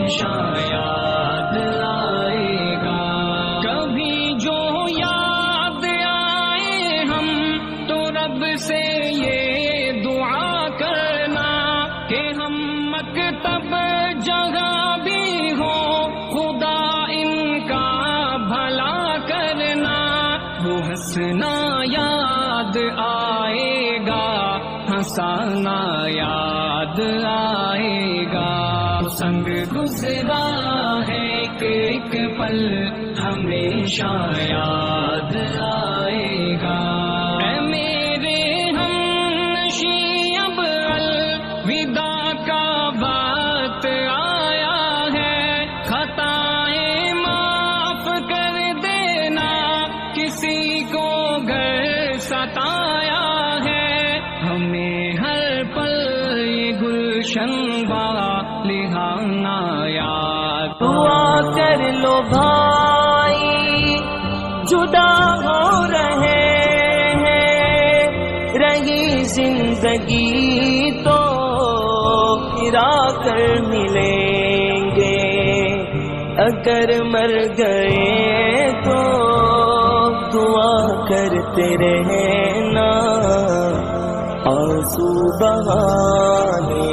ہمیشہ یاد آئے گا. کبھی جو یاد آئے ہم تو رب سے یہ دعا کرنا کہ ہم مکتب جگہ بھی ہو خدا ان کا بھلا کرنا. وہ ہنسنا یاد آئے گا ہنسانا یاد آئے گا. سنگ گزرا ہے ایک پل ہمیشہ یاد آئے گا. اے میرے ہم نشیں اب الوداع کا وقت آیا ہے. خطائیں معاف کر دینا کسی کو گر ستایا ہے. ہمیں ہر پل یہ گلشن لہانا یاد. دعا کر لو بھائی جدا ہو رہے ہیں رہی زندگی تو پھرا کر ملیں گے. اگر مر گئے تو دعا کرتے رہنا آنسو بہانے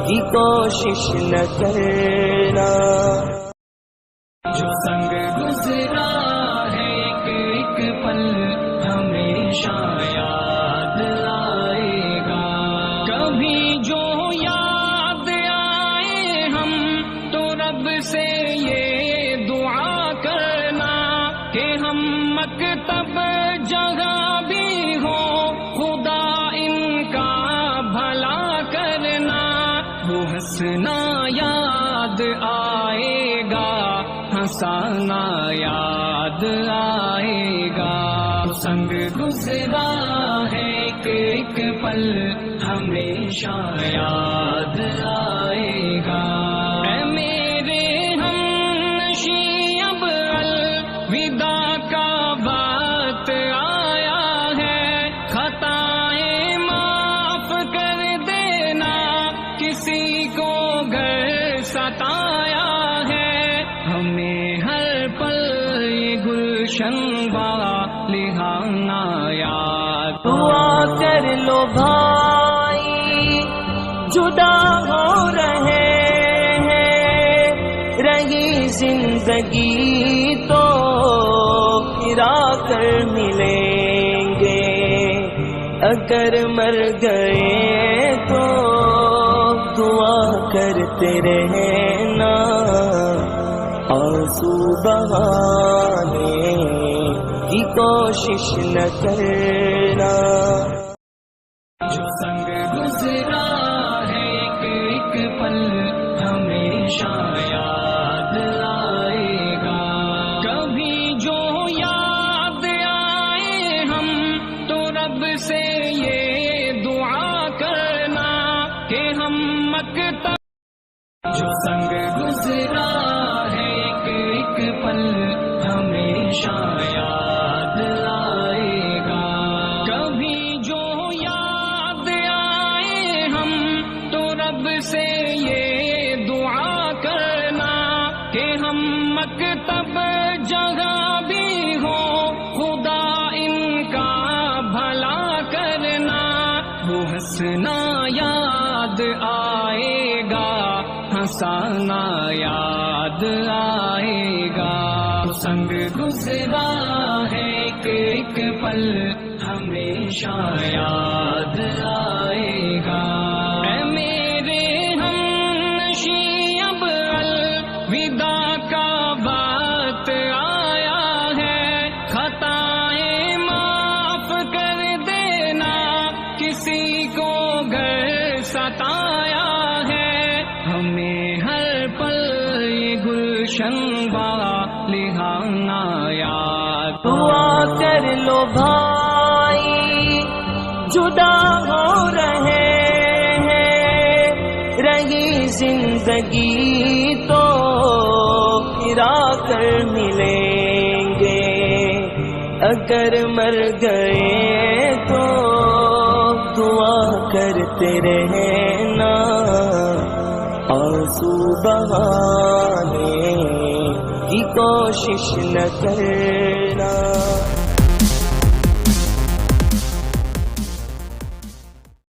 کی کوشش نہ کرنا. جو سنگ گزرا ہے ایک پل ہمیشہ یاد آئے گا. کبھی جو یاد آئے ہم تو رب سے یہ دعا کرنا کہ ہم مکتب جگہ بھی ہو خدا ان کا بھلا کرنا. وہ ہنسنا یاد آئے گا ہنسانا یاد آئے گا. سنگ گزرا ہے ایک پل ہمیشہ یاد آئے گا. اے میرے ہم نشیں اب الوداع کا وقت آیا ہے. خطائیں معاف کر دینا کسی کو گر ستایا ہے. ہمیں ہر پل یہ گلشن لہانا یاد. دعا کر لو بھائی جدا ہو رہے ہیں رہی زندگی تو پھرا کر ملیں گے. اگر مر گئے تو دعا کرتے رہنا آنسو بہانے کی کوشش نہ کرنا. جو سنگ گزرا ہے ایک پل ہمیشہ یاد آئے گا. کبھی جو یاد آئے ہم تو رب سے یہ دعا کرنا کہ ہم مکتب. جو سنگ گزرا ہے ایک پل ہمیشہ یاد آئے گا. کبھی جو یاد آئے ہم تو رب سے یہ دعا کرنا کہ ہم مکتب جگہ بھی ہو خدا ان کا بھلا کرنا. وہ ہنسنا یاد آئے گا ہنسانا یاد آئے گا. سنگ گزرا ہے ایک پل ہمیشہ یاد آئے گا. اے میرے ہم نشیں اب الوداع کا وقت آیا ہے. خطائیں معاف کر دینا کسی کو گر ستایا ہے. ہمیں ہر پل یہ گلشن لہانا یاد. دعا کر لو بھائی جدا ہو رہے ہیں رہی زندگی تو پھرا کر ملیں گے. اگر مر گئے تو دعا کرتے رہنا آنسو بہانے کی کوشش نہ کرنا.